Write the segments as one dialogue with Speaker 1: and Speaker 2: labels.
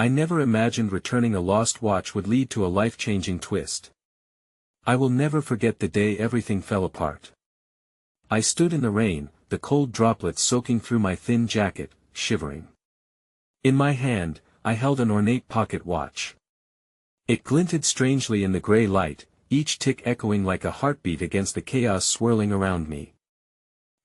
Speaker 1: I never imagined returning a lost watch would lead to a life-changing twist. I will never forget the day everything fell apart. I stood in the rain, the cold droplets soaking through my thin jacket, shivering. In my hand, I held an ornate pocket watch. It glinted strangely in the gray light, each tick echoing like a heartbeat against the chaos swirling around me.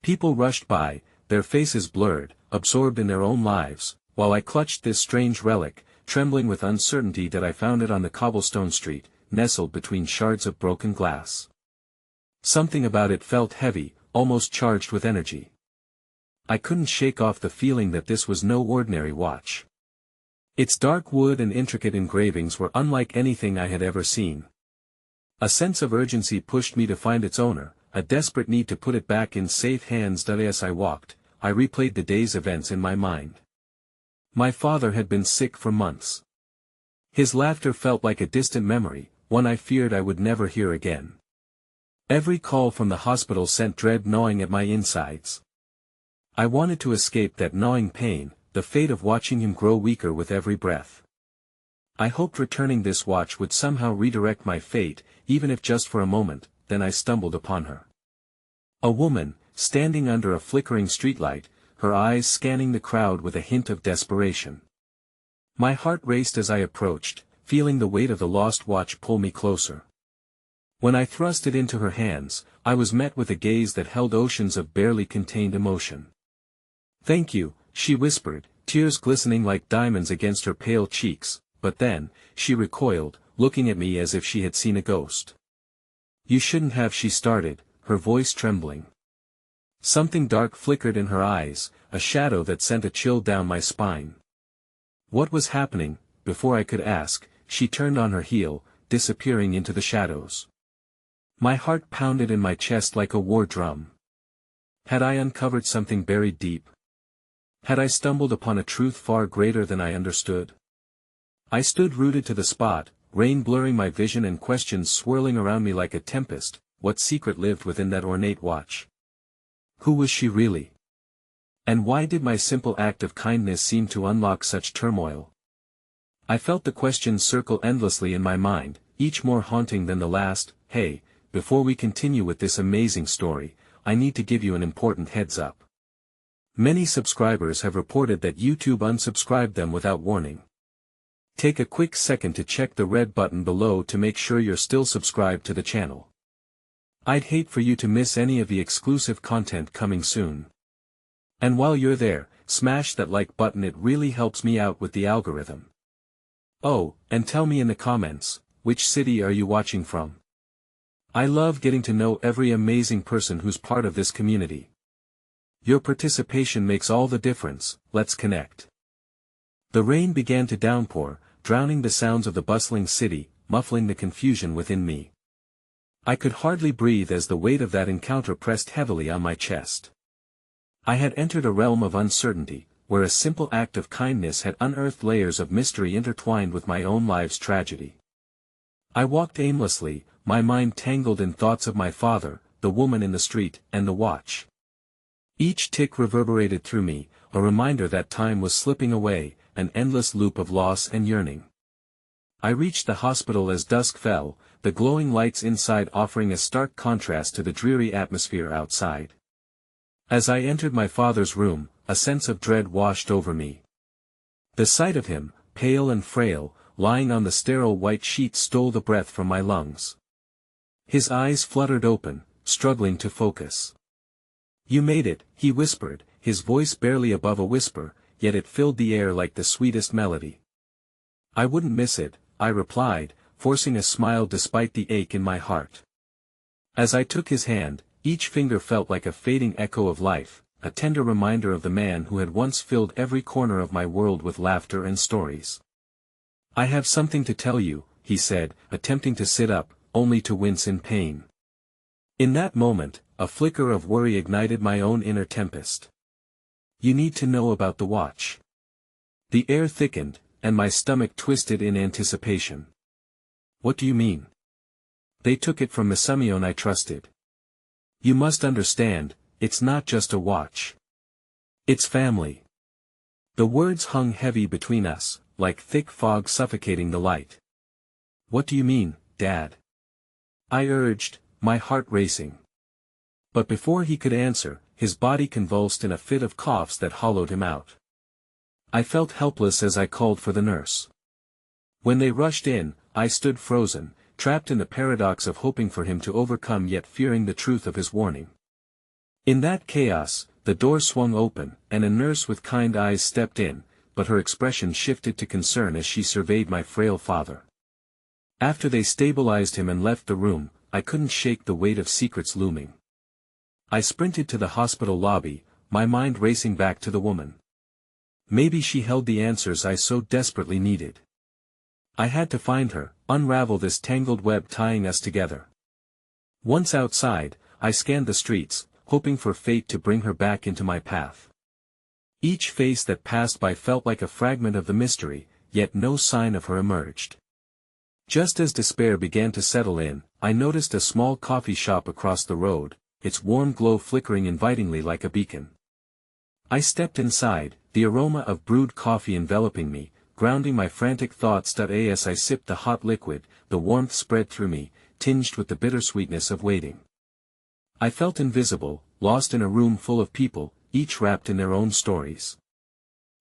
Speaker 1: People rushed by, their faces blurred, absorbed in their own lives, while I clutched this strange relic, trembling with uncertainty that I found it on the cobblestone street, nestled between shards of broken glass. Something about it felt heavy, almost charged with energy. I couldn't shake off the feeling that this was no ordinary watch. Its dark wood and intricate engravings were unlike anything I had ever seen. A sense of urgency pushed me to find its owner, a desperate need to put it back in safe hands. As I walked, I replayed the day's events in my mind. My father had been sick for months. His laughter felt like a distant memory, one I feared I would never hear again. Every call from the hospital sent dread gnawing at my insides. I wanted to escape that gnawing pain, the fate of watching him grow weaker with every breath. I hoped returning this watch would somehow redirect my fate, even if just for a moment. Then I stumbled upon her. A woman, standing under a flickering streetlight, her eyes scanning the crowd with a hint of desperation. My heart raced as I approached, feeling the weight of the lost watch pull me closer. When I thrust it into her hands, I was met with a gaze that held oceans of barely contained emotion. "Thank you," she whispered, tears glistening like diamonds against her pale cheeks, but then, she recoiled, looking at me as if she had seen a ghost. "You shouldn't have," she started, her voice trembling. Something dark flickered in her eyes, a shadow that sent a chill down my spine. What was happening? Before I could ask, she turned on her heel, disappearing into the shadows. My heart pounded in my chest like a war drum. Had I uncovered something buried deep? Had I stumbled upon a truth far greater than I understood? I stood rooted to the spot, rain blurring my vision and questions swirling around me like a tempest. What secret lived within that ornate watch? Who was she really? And why did my simple act of kindness seem to unlock such turmoil? I felt the questions circle endlessly in my mind, each more haunting than the last. Hey, before we continue with this amazing story, I need to give you an important heads up. Many subscribers have reported that YouTube unsubscribed them without warning. Take a quick second to check the red button below to make sure you're still subscribed to the channel. I'd hate for you to miss any of the exclusive content coming soon. And while you're there, smash that like button, it really helps me out with the algorithm. Oh, and tell me in the comments, which city are you watching from? I love getting to know every amazing person who's part of this community. Your participation makes all the difference. Let's connect. The rain began to downpour, drowning the sounds of the bustling city, muffling the confusion within me. I could hardly breathe as the weight of that encounter pressed heavily on my chest. I had entered a realm of uncertainty, where a simple act of kindness had unearthed layers of mystery intertwined with my own life's tragedy. I walked aimlessly, my mind tangled in thoughts of my father, the woman in the street, and the watch. Each tick reverberated through me, a reminder that time was slipping away, an endless loop of loss and yearning. I reached the hospital as dusk fell, the glowing lights inside offering a stark contrast to the dreary atmosphere outside. As I entered my father's room, a sense of dread washed over me. The sight of him, pale and frail, lying on the sterile white sheet stole the breath from my lungs. His eyes fluttered open, struggling to focus. "You made it," he whispered, his voice barely above a whisper, yet it filled the air like the sweetest melody. "I wouldn't miss it," I replied, forcing a smile despite the ache in my heart. As I took his hand, each finger felt like a fading echo of life, a tender reminder of the man who had once filled every corner of my world with laughter and stories. "I have something to tell you," he said, attempting to sit up, only to wince in pain. In that moment, a flicker of worry ignited my own inner tempest. "You need to know about the watch." The air thickened, and my stomach twisted in anticipation. "What do you mean?" "They took it from Masamion I trusted. You must understand, it's not just a watch. It's family." The words hung heavy between us, like thick fog suffocating the light. "What do you mean, Dad?" I urged, my heart racing. But before he could answer, his body convulsed in a fit of coughs that hollowed him out. I felt helpless as I called for the nurse. When they rushed in, I stood frozen, trapped in the paradox of hoping for him to overcome yet fearing the truth of his warning. In that chaos, the door swung open, and a nurse with kind eyes stepped in, but her expression shifted to concern as she surveyed my frail father. After they stabilized him and left the room, I couldn't shake the weight of secrets looming. I sprinted to the hospital lobby, my mind racing back to the woman. Maybe she held the answers I so desperately needed. I had to find her, unravel this tangled web tying us together. Once outside, I scanned the streets, hoping for fate to bring her back into my path. Each face that passed by felt like a fragment of the mystery, yet no sign of her emerged. Just as despair began to settle in, I noticed a small coffee shop across the road, its warm glow flickering invitingly like a beacon. I stepped inside, the aroma of brewed coffee enveloping me, grounding my frantic thoughts. As I sipped the hot liquid, the warmth spread through me, tinged with the bittersweetness of waiting. I felt invisible, lost in a room full of people, each wrapped in their own stories.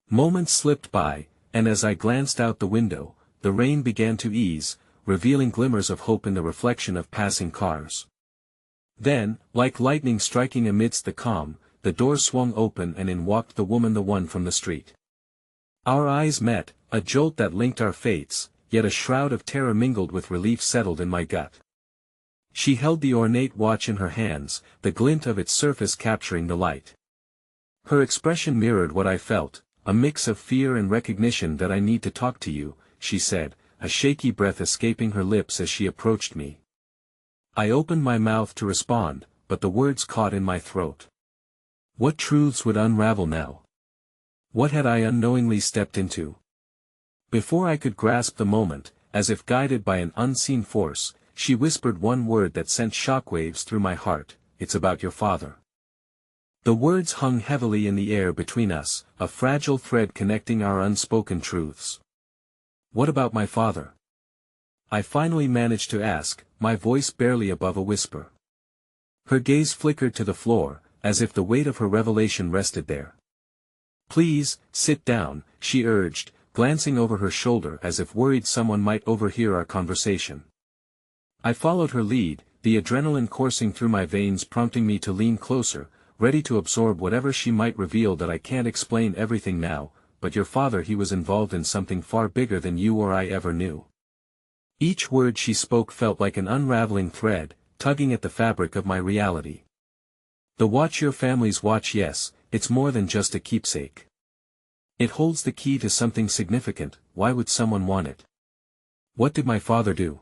Speaker 1: Moments slipped by, and as I glanced out the window, the rain began to ease, revealing glimmers of hope in the reflection of passing cars. Then, like lightning striking amidst the calm, the door swung open and in walked the woman, the one from the street. Our eyes met, a jolt that linked our fates, yet a shroud of terror mingled with relief settled in my gut. She held the ornate watch in her hands, the glint of its surface capturing the light. Her expression mirrored what I felt, a mix of fear and recognition. "That I need to talk to you," she said, a shaky breath escaping her lips as she approached me. I opened my mouth to respond, but the words caught in my throat. What truths would unravel now? What had I unknowingly stepped into? Before I could grasp the moment, as if guided by an unseen force, she whispered one word that sent shockwaves through my heart: "It's about your father." The words hung heavily in the air between us, a fragile thread connecting our unspoken truths. "What about my father?" I finally managed to ask, my voice barely above a whisper. Her gaze flickered to the floor, as if the weight of her revelation rested there. "Please, sit down," she urged, glancing over her shoulder as if worried someone might overhear our conversation. I followed her lead, the adrenaline coursing through my veins prompting me to lean closer, ready to absorb whatever she might reveal. "That I can't explain everything now, but your father, he was involved in something far bigger than you or I ever knew." Each word she spoke felt like an unraveling thread, tugging at the fabric of my reality. "The watch, your family's watch, yes, it's more than just a keepsake. It holds the key to something significant. Why would someone want it? What did my father do?"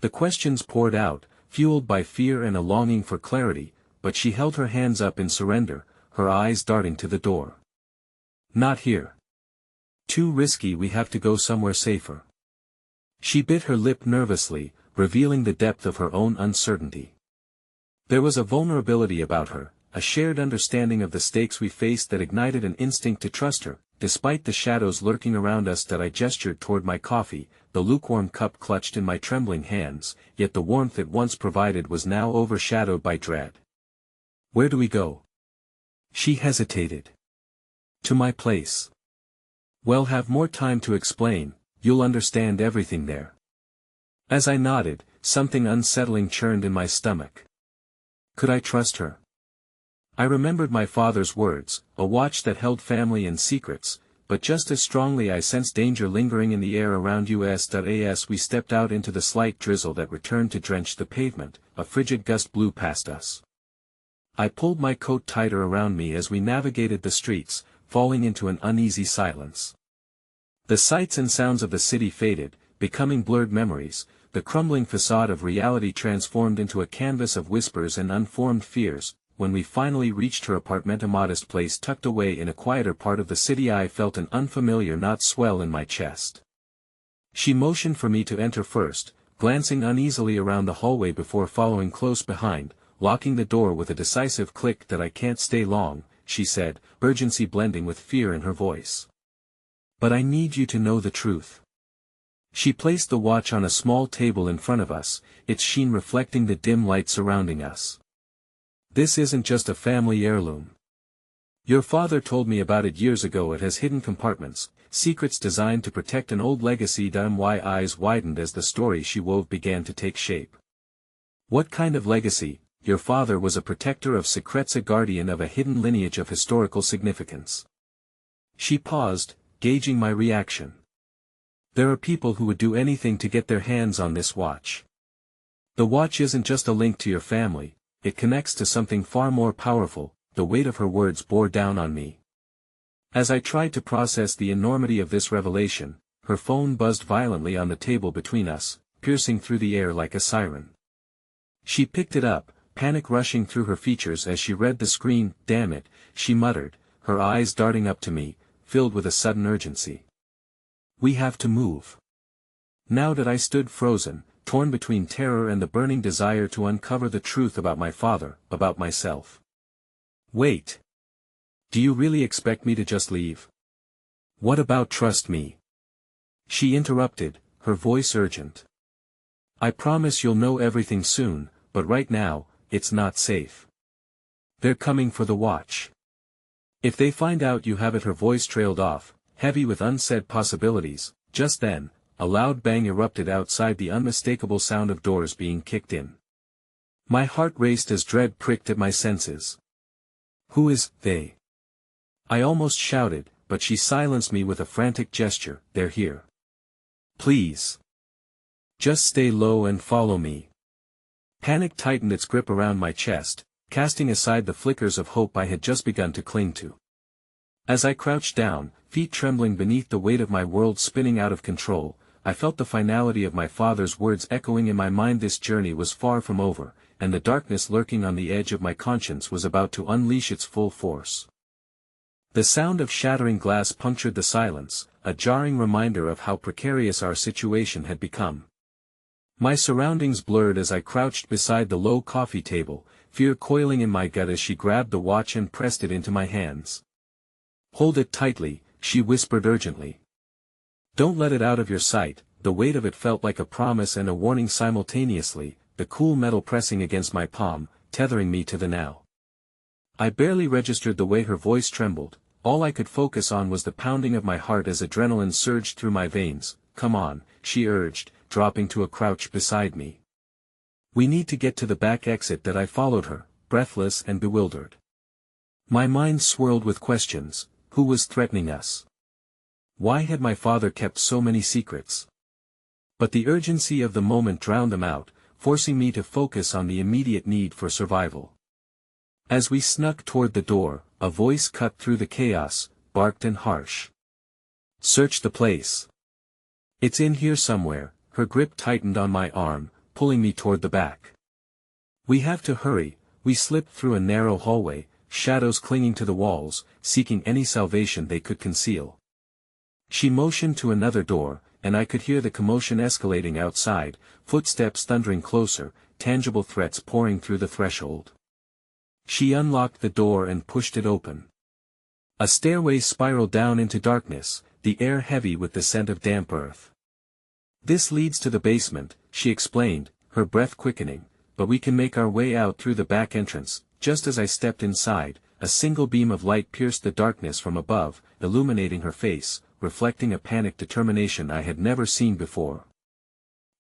Speaker 1: The questions poured out, fueled by fear and a longing for clarity, but she held her hands up in surrender, her eyes darting to the door. "Not here. Too risky, we have to go somewhere safer." She bit her lip nervously, revealing the depth of her own uncertainty. There was a vulnerability about her, a shared understanding of the stakes we faced that ignited an instinct to trust her, despite the shadows lurking around us. That I gestured toward my coffee, the lukewarm cup clutched in my trembling hands, yet the warmth it once provided was now overshadowed by dread. "Where do we go?" She hesitated. "To my place." "Well, have more time to explain, you'll understand everything there." As I nodded, something unsettling churned in my stomach. Could I trust her? I remembered my father's words, a watch that held family and secrets, but just as strongly I sensed danger lingering in the air around us. As we stepped out into the slight drizzle that returned to drench the pavement, a frigid gust blew past us. I pulled my coat tighter around me as we navigated the streets, falling into an uneasy silence. The sights and sounds of the city faded, becoming blurred memories, the crumbling facade of reality transformed into a canvas of whispers and unformed fears. When we finally reached her apartment, a modest place tucked away in a quieter part of the city, I felt an unfamiliar knot swell in my chest. She motioned for me to enter first, glancing uneasily around the hallway before following close behind, locking the door with a decisive click. "That I can't stay long," she said, urgency blending with fear in her voice. But I need you to know the truth. She placed the watch on a small table in front of us, its sheen reflecting the dim light surrounding us. This isn't just a family heirloom. Your father told me about it years ago. It has hidden compartments, secrets designed to protect an old legacy. My eyes widened as the story she wove began to take shape. What kind of legacy? Your father was a protector of secrets, a guardian of a hidden lineage of historical significance. She paused, gauging my reaction. There are people who would do anything to get their hands on this watch. The watch isn't just a link to your family, it connects to something far more powerful. The weight of her words bore down on me. As I tried to process the enormity of this revelation, her phone buzzed violently on the table between us, piercing through the air like a siren. She picked it up, panic rushing through her features as she read the screen. "Damn it," she muttered, her eyes darting up to me, filled with a sudden urgency. "We have to move." Now that I stood frozen, torn between terror and the burning desire to uncover the truth about my father, about myself. "Wait. Do you really expect me to just leave? What about trust me?" She interrupted, her voice urgent. "I promise you'll know everything soon, but right now, it's not safe. They're coming for the watch. If they find out you have it." Her voice trailed off, heavy with unsaid possibilities. Just then, a loud bang erupted outside, the unmistakable sound of doors being kicked in. My heart raced as dread pricked at my senses. "Who is they?" I almost shouted, but she silenced me with a frantic gesture. "They're here. Please. Just stay low and follow me." Panic tightened its grip around my chest, casting aside the flickers of hope I had just begun to cling to. As I crouched down, feet trembling beneath the weight of my world spinning out of control, I felt the finality of my father's words echoing in my mind. This journey was far from over, and the darkness lurking on the edge of my conscience was about to unleash its full force. The sound of shattering glass punctured the silence, a jarring reminder of how precarious our situation had become. My surroundings blurred as I crouched beside the low coffee table, fear coiling in my gut as she grabbed the watch and pressed it into my hands. "Hold it tightly," she whispered urgently. "Don't let it out of your sight." The weight of it felt like a promise and a warning simultaneously, the cool metal pressing against my palm, tethering me to the now. I barely registered the way her voice trembled. All I could focus on was the pounding of my heart as adrenaline surged through my veins. "Come on," she urged, dropping to a crouch beside me. "We need to get to the back exit." That I followed her, breathless and bewildered. My mind swirled with questions. Who was threatening us? Why had my father kept so many secrets? But the urgency of the moment drowned them out, forcing me to focus on the immediate need for survival. As we snuck toward the door, a voice cut through the chaos, barked and harsh. "Search the place. It's in here somewhere." Her grip tightened on my arm, pulling me toward the back. "We have to hurry." We slipped through a narrow hallway, shadows clinging to the walls, seeking any salvation they could conceal. She motioned to another door, and I could hear the commotion escalating outside, footsteps thundering closer, tangible threats pouring through the threshold. She unlocked the door and pushed it open. A stairway spiraled down into darkness, the air heavy with the scent of damp earth. "This leads to the basement," she explained, her breath quickening, "but we can make our way out through the back entrance." Just as I stepped inside, a single beam of light pierced the darkness from above, illuminating her face, reflecting a panicked determination I had never seen before.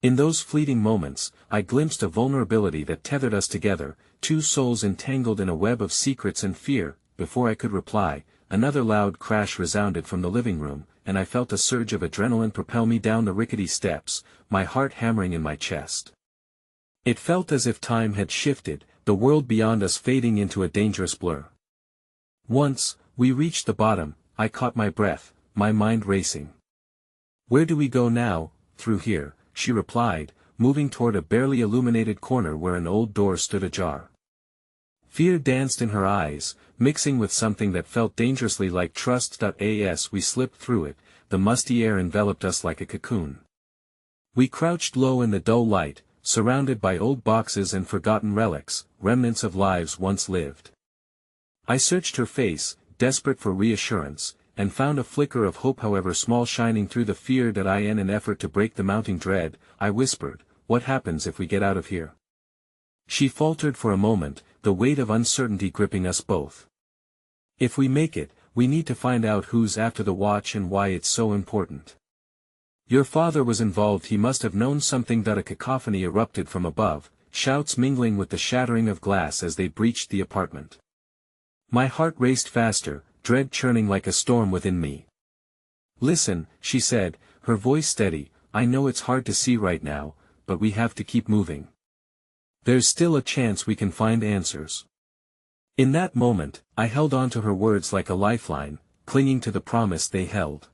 Speaker 1: In those fleeting moments, I glimpsed a vulnerability that tethered us together, two souls entangled in a web of secrets and fear. Before I could reply, another loud crash resounded from the living room, and I felt a surge of adrenaline propel me down the rickety steps, my heart hammering in my chest. It felt as if time had shifted, the world beyond us fading into a dangerous blur. Once we reached the bottom, I caught my breath, my mind racing. "Where do we go now?" "Through here," she replied, moving toward a barely illuminated corner where an old door stood ajar. Fear danced in her eyes, mixing with something that felt dangerously like trust. As we slipped through it, the musty air enveloped us like a cocoon. We crouched low in the dull light, surrounded by old boxes and forgotten relics, remnants of lives once lived. I searched her face, desperate for reassurance, and found a flicker of hope however small shining through the fear that in an effort to break the mounting dread, I whispered, "What happens if we get out of here?" She faltered for a moment, the weight of uncertainty gripping us both. "If we make it, we need to find out who's after the watch and why it's so important. Your father was involved, he must have known something." A cacophony erupted from above, shouts mingling with the shattering of glass as they breached the apartment. My heart raced faster, dread churning like a storm within me. "Listen," she said, her voice steady, "I know it's hard to see right now, but we have to keep moving. There's still a chance we can find answers." In that moment, I held on to her words like a lifeline, clinging to the promise they held.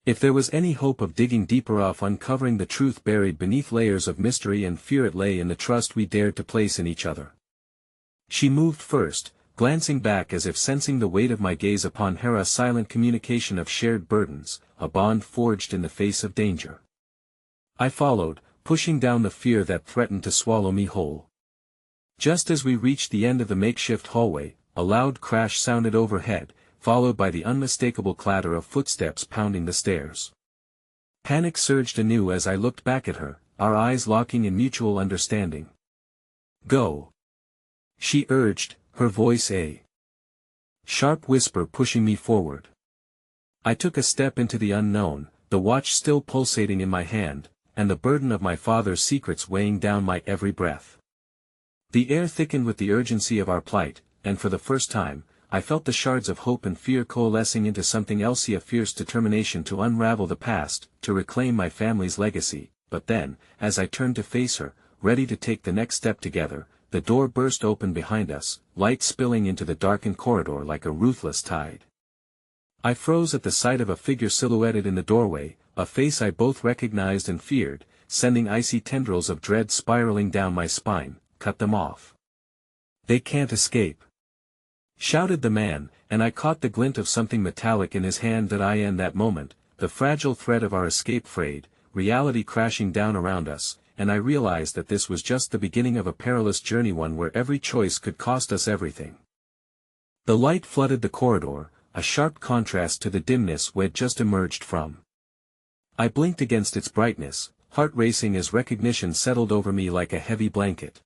Speaker 1: If there was any hope of digging deeper, of uncovering the truth buried beneath layers of mystery and fear, it lay in the trust we dared to place in each other. She moved first, glancing back as if sensing the weight of my gaze upon her, a silent communication of shared burdens, a bond forged in the face of danger. I followed, pushing down the fear that threatened to swallow me whole. Just as we reached the end of the makeshift hallway, a loud crash sounded overhead, followed by the unmistakable clatter of footsteps pounding the stairs. Panic surged anew as I looked back at her, our eyes locking in mutual understanding. "Go," she urged, her voice a sharp whisper pushing me forward. I took a step into the unknown, the watch still pulsating in my hand, and the burden of my father's secrets weighing down my every breath. The air thickened with the urgency of our plight, and for the first time, I felt the shards of hope and fear coalescing into something else, a fierce determination to unravel the past, to reclaim my family's legacy. But then, as I turned to face her, ready to take the next step together, the door burst open behind us, light spilling into the darkened corridor like a ruthless tide. I froze at the sight of a figure silhouetted in the doorway, a face I both recognized and feared, sending icy tendrils of dread spiraling down my spine. "Cut them off. They can't escape," shouted the man, and I caught the glint of something metallic in his hand. In that moment, the fragile thread of our escape frayed, reality crashing down around us, and I realized that this was just the beginning of a perilous journey, one where every choice could cost us everything. The light flooded the corridor, a sharp contrast to the dimness we had just emerged from. I blinked against its brightness, heart racing as recognition settled over me like a heavy blanket.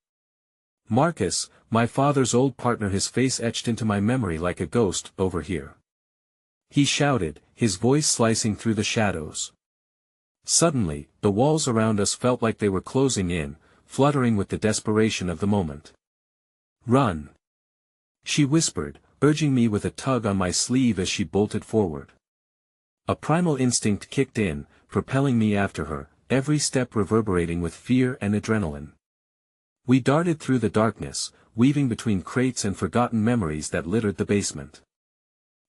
Speaker 1: Marcus, my father's old partner, his face etched into my memory like a ghost. "Over here," he shouted, his voice slicing through the shadows. Suddenly, the walls around us felt like they were closing in, fluttering with the desperation of the moment. "Run," she whispered, urging me with a tug on my sleeve as she bolted forward. A primal instinct kicked in, propelling me after her, every step reverberating with fear and adrenaline. We darted through the darkness, weaving between crates and forgotten memories that littered the basement.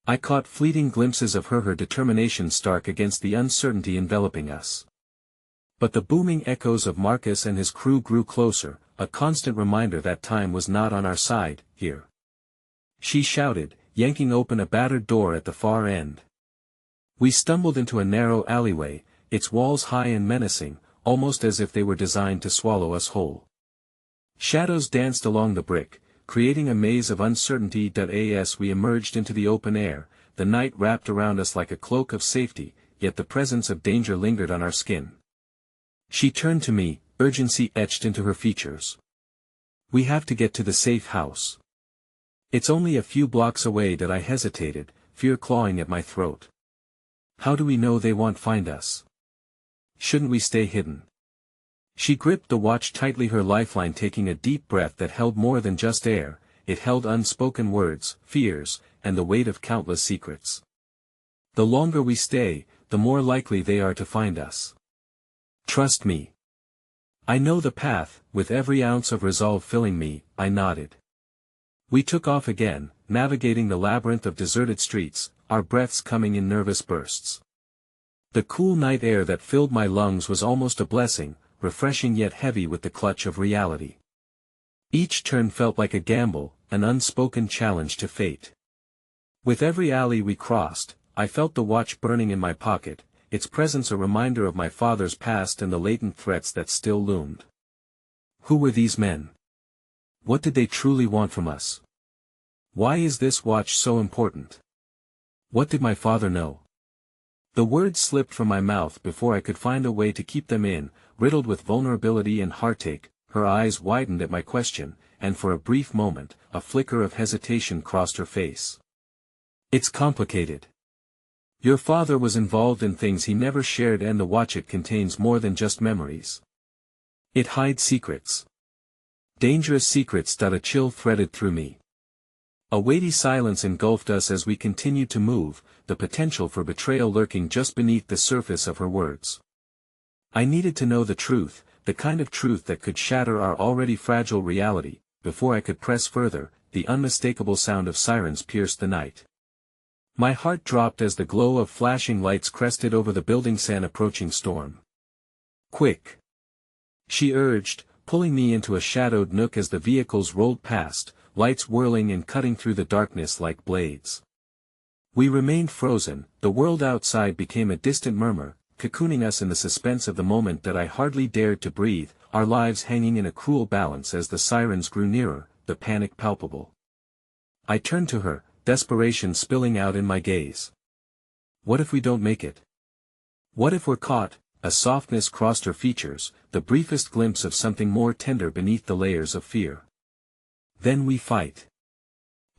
Speaker 1: I caught fleeting glimpses of her determination stark against the uncertainty enveloping us. But the booming echoes of Marcus and his crew grew closer, a constant reminder that time was not on our side. "Here," she shouted, yanking open a battered door at the far end. We stumbled into a narrow alleyway, its walls high and menacing, almost as if they were designed to swallow us whole. Shadows danced along the brick, creating a maze of uncertainty. As we emerged into the open air, the night wrapped around us like a cloak of safety, yet the presence of danger lingered on our skin. She turned to me, urgency etched into her features. "We have to get to the safe house. It's only a few blocks away." I hesitated, fear clawing at my throat. "How do we know they won't find us? Shouldn't we stay hidden?" She gripped the watch tightly, her lifeline, taking a deep breath that held more than just air. It held unspoken words, fears, and the weight of countless secrets. "The longer we stay, the more likely they are to find us. Trust me. I know the path." With every ounce of resolve filling me, I nodded. We took off again, navigating the labyrinth of deserted streets, our breaths coming in nervous bursts. The cool night air that filled my lungs was almost a blessing, refreshing yet heavy with the clutch of reality. Each turn felt like a gamble, an unspoken challenge to fate. With every alley we crossed, I felt the watch burning in my pocket, its presence a reminder of my father's past and the latent threats that still loomed. Who were these men? What did they truly want from us? Why is this watch so important? What did my father know? The words slipped from my mouth before I could find a way to keep them in, riddled with vulnerability and heartache. Her eyes widened at my question, and for a brief moment, a flicker of hesitation crossed her face. It's complicated. Your father was involved in things he never shared, and the watch it contains more than just memories. It hides secrets. Dangerous secrets. A chill threaded through me. A weighty silence engulfed us as we continued to move, the potential for betrayal lurking just beneath the surface of her words. I needed to know the truth, the kind of truth that could shatter our already fragile reality. Before I could press further, the unmistakable sound of sirens pierced the night. My heart dropped as the glow of flashing lights crested over the building's approaching storm. Quick! She urged, pulling me into a shadowed nook as the vehicles rolled past, lights whirling and cutting through the darkness like blades. We remained frozen. The world outside became a distant murmur, cocooning us in the suspense of the moment that I hardly dared to breathe, our lives hanging in a cruel balance as the sirens grew nearer, the panic palpable. I turned to her, desperation spilling out in my gaze. What if we don't make it? What if we're caught? A softness crossed her features, the briefest glimpse of something more tender beneath the layers of fear. Then we fight.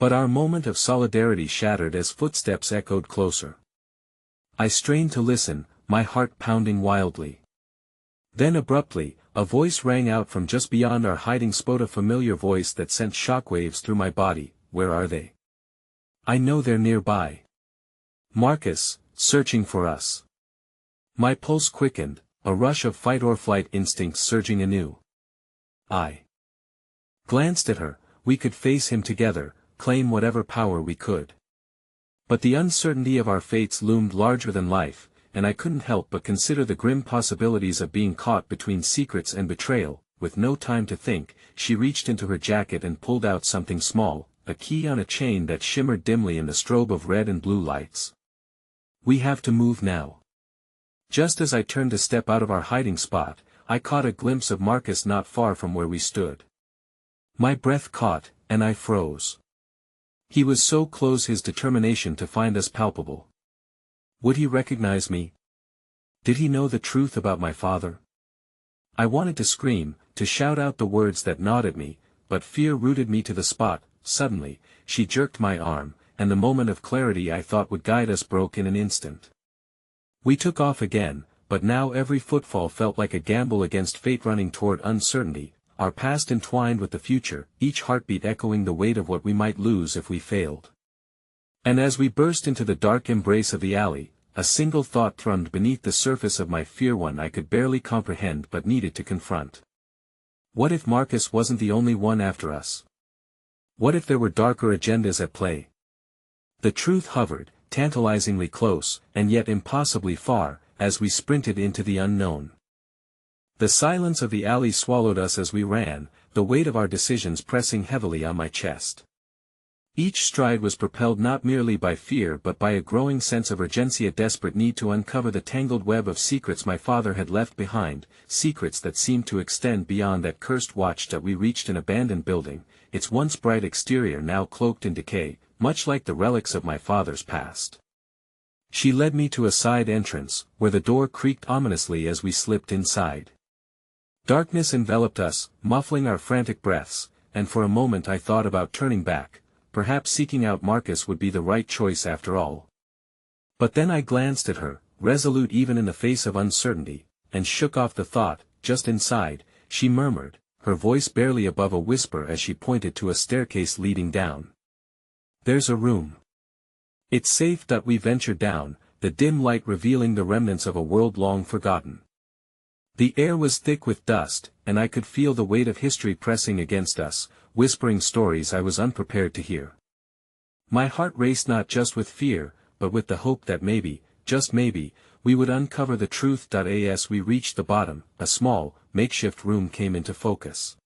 Speaker 1: But our moment of solidarity shattered as footsteps echoed closer. I strained to listen, my heart pounding wildly. Then abruptly, a voice rang out from just beyond our hiding spot, a familiar voice that sent shockwaves through my body. Where are they? I know they're nearby. Marcus, searching for us. My pulse quickened, a rush of fight-or-flight instincts surging anew. I glanced at her. We could face him together, claim whatever power we could. But the uncertainty of our fates loomed larger than life, and I couldn't help but consider the grim possibilities of being caught between secrets and betrayal. With no time to think, she reached into her jacket and pulled out something small, a key on a chain that shimmered dimly in the strobe of red and blue lights. We have to move now. Just as I turned to step out of our hiding spot, I caught a glimpse of Marcus not far from where we stood. My breath caught, and I froze. He was so close, his determination to find us palpable. Would he recognize me? Did he know the truth about my father? I wanted to scream, to shout out the words that gnawed at me, but fear rooted me to the spot. Suddenly, she jerked my arm, and the moment of clarity I thought would guide us broke in an instant. We took off again, but now every footfall felt like a gamble against fate, running toward uncertainty, our past entwined with the future, each heartbeat echoing the weight of what we might lose if we failed. And as we burst into the dark embrace of the alley, a single thought thrummed beneath the surface of my fear, one I could barely comprehend but needed to confront. What if Marcus wasn't the only one after us? What if there were darker agendas at play? The truth hovered, tantalizingly close, and yet impossibly far, as we sprinted into the unknown. The silence of the alley swallowed us as we ran, the weight of our decisions pressing heavily on my chest. Each stride was propelled not merely by fear but by a growing sense of urgency, a desperate need to uncover the tangled web of secrets my father had left behind, secrets that seemed to extend beyond that cursed watch. That we reached an abandoned building, its once bright exterior now cloaked in decay, much like the relics of my father's past. She led me to a side entrance, where the door creaked ominously as we slipped inside. Darkness enveloped us, muffling our frantic breaths, and for a moment I thought about turning back. Perhaps seeking out Marcus would be the right choice after all. But then I glanced at her, resolute even in the face of uncertainty, and shook off the thought. Just inside, she murmured, her voice barely above a whisper as she pointed to a staircase leading down. There's a room. It's safe. We ventured down, the dim light revealing the remnants of a world long forgotten. The air was thick with dust, and I could feel the weight of history pressing against us, whispering stories I was unprepared to hear. My heart raced not just with fear, but with the hope that maybe, just maybe, we would uncover the truth. As we reached the bottom, a small, makeshift room came into focus.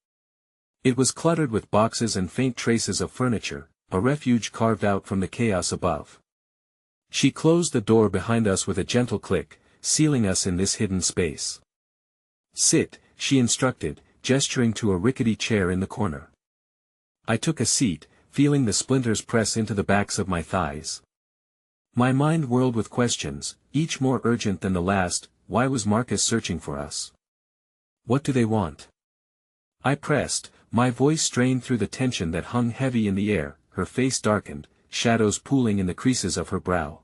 Speaker 1: It was cluttered with boxes and faint traces of furniture, a refuge carved out from the chaos above. She closed the door behind us with a gentle click, sealing us in this hidden space. Sit, she instructed, gesturing to a rickety chair in the corner. I took a seat, feeling the splinters press into the backs of my thighs. My mind whirled with questions, each more urgent than the last. Why was Marcus searching for us? What do they want? I pressed, my voice strained through the tension that hung heavy in the air. Her face darkened, shadows pooling in the creases of her brow.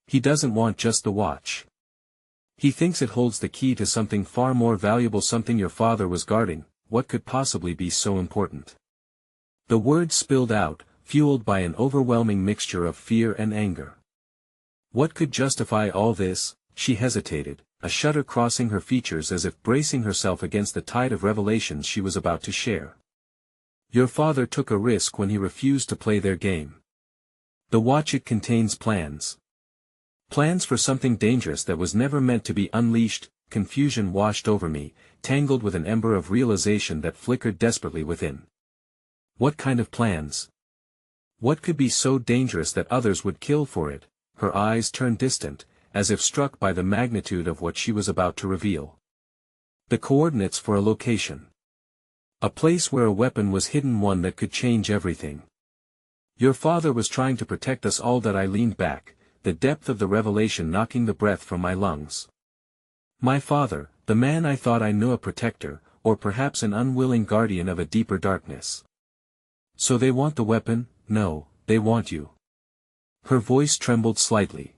Speaker 1: He doesn't want just the watch. He thinks it holds the key to something far more valuable, something your father was guarding. What could possibly be so important? The words spilled out, fueled by an overwhelming mixture of fear and anger. What could justify all this? She hesitated, a shudder crossing her features as if bracing herself against the tide of revelations she was about to share. Your father took a risk when he refused to play their game. The watch, it contains plans. Plans for something dangerous that was never meant to be unleashed. Confusion washed over me, tangled with an ember of realization that flickered desperately within. What kind of plans? What could be so dangerous that others would kill for it? Her eyes turned distant, as if struck by the magnitude of what she was about to reveal. The coordinates for a location. A place where a weapon was hidden, one that could change everything. Your father was trying to protect us all. That I leaned back, the depth of the revelation knocking the breath from my lungs. My father, the man I thought I knew, a protector, or perhaps an unwilling guardian of a deeper darkness. So they want the weapon? No, they want you. Her voice trembled slightly.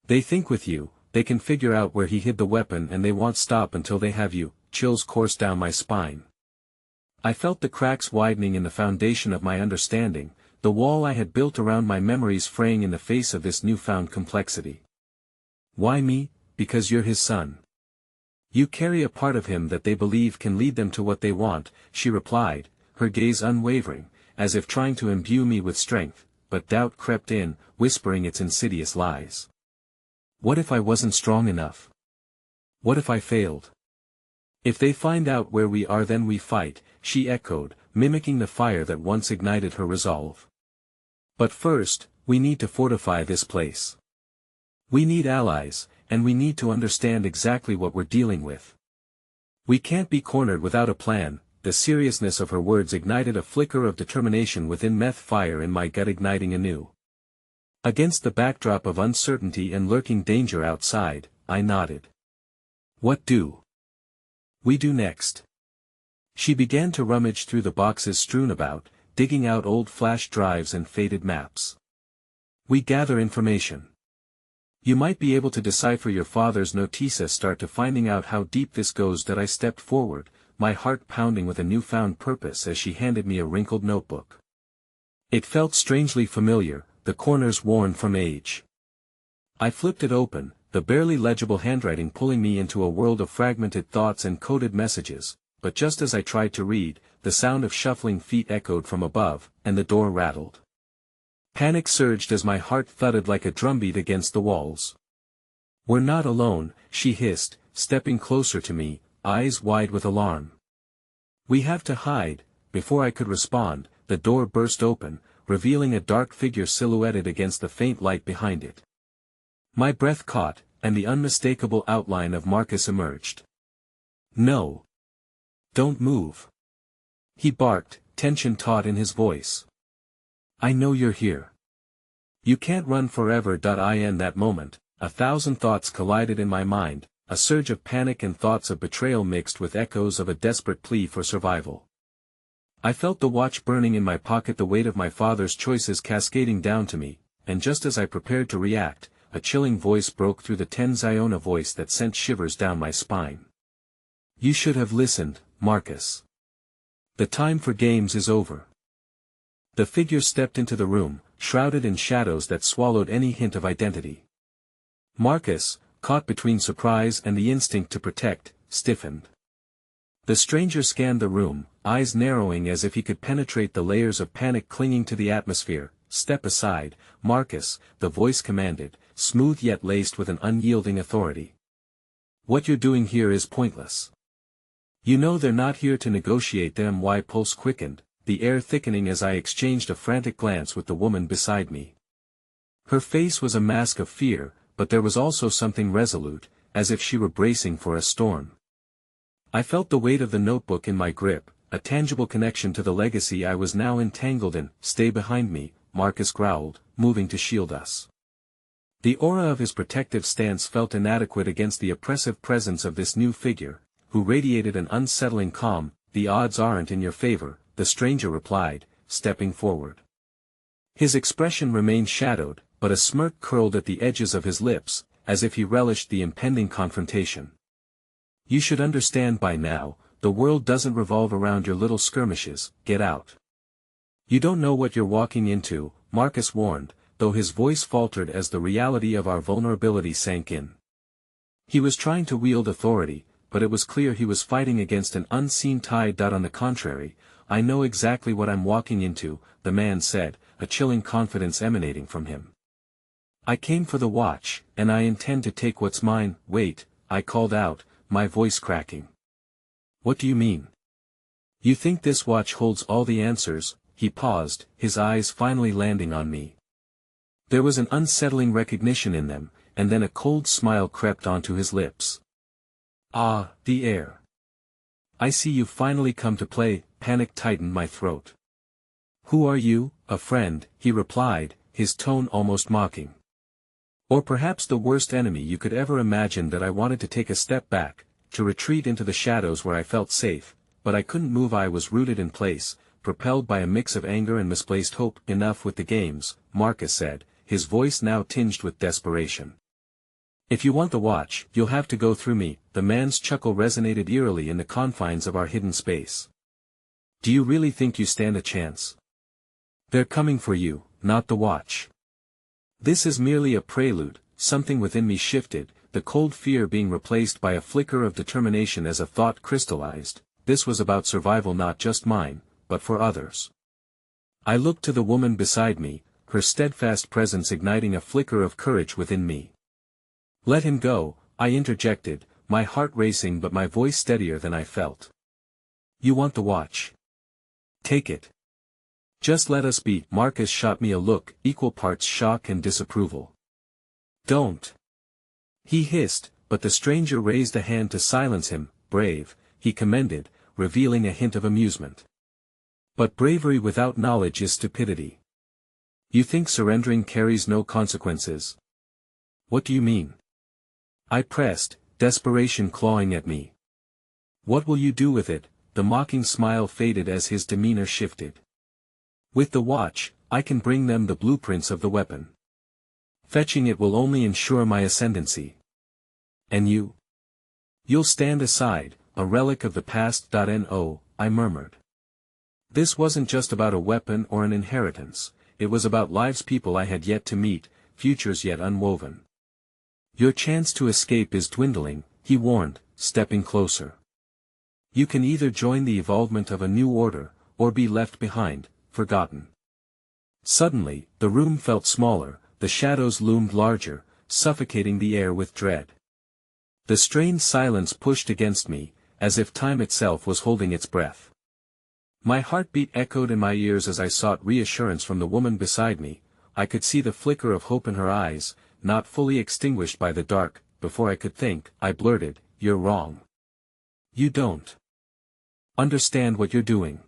Speaker 1: They think with you, they can figure out where he hid the weapon, and they won't stop until they have you. Chills coursed down my spine. I felt the cracks widening in the foundation of my understanding, the wall I had built around my memories fraying in the face of this newfound complexity. Why me? Because you're his son. You carry a part of him that they believe can lead them to what they want, she replied, her gaze unwavering, as if trying to imbue me with strength, but doubt crept in, whispering its insidious lies. What if I wasn't strong enough? What if I failed? If they find out where we are, then we fight, she echoed, mimicking the fire that once ignited her resolve. But first, we need to fortify this place. We need allies, and we need to understand exactly what we're dealing with. We can't be cornered without a plan. The seriousness of her words ignited a flicker of determination within, meth fire in my gut igniting anew. Against the backdrop of uncertainty and lurking danger outside, I nodded. What do we do next? She began to rummage through the boxes strewn about, digging out old flash drives and faded maps. We gather information. You might be able to decipher your father's notices. Start to finding out how deep this goes. That I stepped forward, my heart pounding with a newfound purpose as she handed me a wrinkled notebook. It felt strangely familiar, the corners worn from age. I flipped it open, the barely legible handwriting pulling me into a world of fragmented thoughts and coded messages, but just as I tried to read, the sound of shuffling feet echoed from above, and the door rattled. Panic surged as my heart thudded like a drumbeat against the walls. We're not alone, she hissed, stepping closer to me, eyes wide with alarm. We have to hide. Before I could respond, the door burst open, revealing a dark figure silhouetted against the faint light behind it. My breath caught, and the unmistakable outline of Marcus emerged. No. Don't move. He barked, tension taut in his voice. I know you're here. You can't run forever. In that moment, 1,000 thoughts collided in my mind, a surge of panic and thoughts of betrayal mixed with echoes of a desperate plea for survival. I felt the watch burning in my pocket, the weight of my father's choices cascading down to me, and just as I prepared to react, a chilling voice broke through the tense Iona voice that sent shivers down my spine. You should have listened, Marcus. The time for games is over. The figure stepped into the room, shrouded in shadows that swallowed any hint of identity. Marcus, caught between surprise and the instinct to protect, stiffened. The stranger scanned the room, eyes narrowing as if he could penetrate the layers of panic clinging to the atmosphere. Step aside, Marcus, the voice commanded, smooth yet laced with an unyielding authority. What you're doing here is pointless. You know they're not here to negotiate. My pulse quickened, the air thickening as I exchanged a frantic glance with the woman beside me. Her face was a mask of fear, but there was also something resolute, as if she were bracing for a storm. I felt the weight of the notebook in my grip, a tangible connection to the legacy I was now entangled in. Stay behind me, Marcus growled, moving to shield us. The aura of his protective stance felt inadequate against the oppressive presence of this new figure, who radiated an unsettling calm. "The odds aren't in your favor," the stranger replied, stepping forward. His expression remained shadowed, but a smirk curled at the edges of his lips, as if he relished the impending confrontation. "You should understand by now, the world doesn't revolve around your little skirmishes. Get out. You don't know what you're walking into," Marcus warned, though his voice faltered as the reality of our vulnerability sank in. He was trying to wield authority, but it was clear he was fighting against an unseen tide. On the contrary, "I know exactly what I'm walking into," the man said, a chilling confidence emanating from him. "I came for the watch, and I intend to take what's mine." "Wait," I called out, my voice cracking. "What do you mean? You think this watch holds all the answers?" He paused, his eyes finally landing on me. There was an unsettling recognition in them, and then a cold smile crept onto his lips. "Ah, the air. I see you've finally come to play." Panic tightened my throat. "Who are you?" "A friend," he replied, his tone almost mocking. "Or perhaps the worst enemy you could ever imagine." That I wanted to take a step back, to retreat into the shadows where I felt safe, but I couldn't move. I was rooted in place, propelled by a mix of anger and misplaced hope. "Enough with the games," Marcus said, his voice now tinged with desperation. "If you want the watch, you'll have to go through me." The man's chuckle resonated eerily in the confines of our hidden space. "Do you really think you stand a chance? They're coming for you, not the watch." "This is merely a prelude." Something within me shifted, the cold fear being replaced by a flicker of determination as a thought crystallized. This was about survival, not just mine, but for others. I looked to the woman beside me, her steadfast presence igniting a flicker of courage within me. "Let him go," I interjected, my heart racing but my voice steadier than I felt. "You want the watch? Take it. Just let us be." Marcus shot me a look, equal parts shock and disapproval. "Don't!" he hissed, but the stranger raised a hand to silence him. "Brave," he commended, revealing a hint of amusement. "But bravery without knowledge is stupidity. You think surrendering carries no consequences?" "What do you mean?" I pressed, desperation clawing at me. "What will you do with it?" The mocking smile faded as his demeanor shifted. "With the watch, I can bring them the blueprints of the weapon. Fetching it will only ensure my ascendancy. And you? You'll stand aside, a relic of the past. No, I murmured. This wasn't just about a weapon or an inheritance, it was about lives, people I had yet to meet, futures yet unwoven. "Your chance to escape is dwindling," he warned, stepping closer. "You can either join the evolvement of a new order, or be left behind, forgotten." Suddenly, the room felt smaller, the shadows loomed larger, suffocating the air with dread. The strained silence pushed against me, as if time itself was holding its breath. My heartbeat echoed in my ears as I sought reassurance from the woman beside me. I could see the flicker of hope in her eyes, not fully extinguished by the dark. Before I could think, I blurted, "You're wrong. You don't understand what you're doing.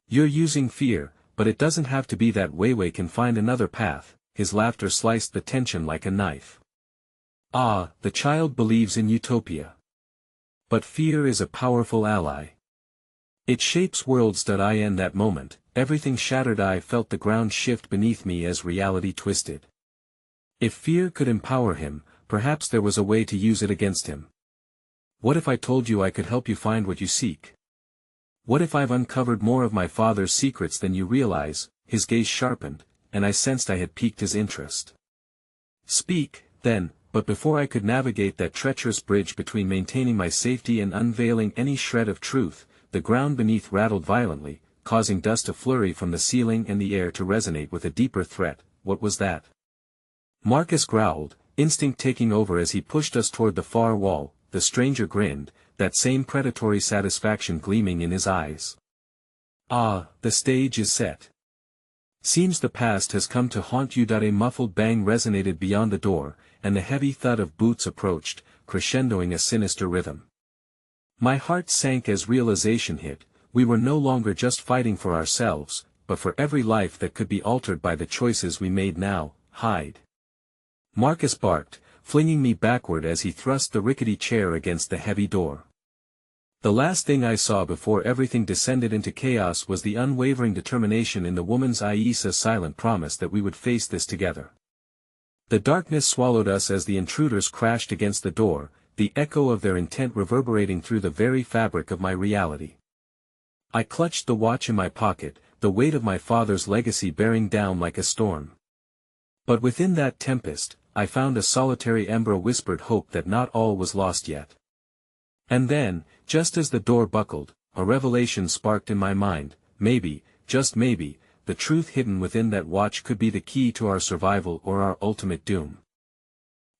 Speaker 1: You're using fear, but it doesn't have to be that way. We can find another path." His laughter sliced the tension like a knife. "Ah, the child believes in utopia. But fear is a powerful ally. It shapes worlds." In that moment, everything shattered. I felt the ground shift beneath me as reality twisted. If fear could empower him, perhaps there was a way to use it against him. "What if I told you I could help you find what you seek? What if I've uncovered more of my father's secrets than you realize?" His gaze sharpened, and I sensed I had piqued his interest. "Speak, then," but before I could navigate that treacherous bridge between maintaining my safety and unveiling any shred of truth, the ground beneath rattled violently, causing dust to flurry from the ceiling and the air to resonate with a deeper threat. "What was that?" Marcus growled, instinct taking over as he pushed us toward the far wall. The stranger grinned, that same predatory satisfaction gleaming in his eyes. "Ah, the stage is set. Seems the past has come to haunt you." A muffled bang resonated beyond the door, and the heavy thud of boots approached, crescendoing a sinister rhythm. My heart sank as realization hit. We were no longer just fighting for ourselves, but for every life that could be altered by the choices we made now. "Hide. Marcus barked, flinging me backward as he thrust the rickety chair against the heavy door. The last thing I saw before everything descended into chaos was the unwavering determination in the woman's eyes, a silent promise that we would face this together. The darkness swallowed us as the intruders crashed against the door, the echo of their intent reverberating through the very fabric of my reality. I clutched the watch in my pocket, the weight of my father's legacy bearing down like a storm. But within that tempest, I found a solitary ember, whispered hope that not all was lost yet. And then, just as the door buckled, a revelation sparked in my mind. Maybe, just maybe, the truth hidden within that watch could be the key to our survival or our ultimate doom.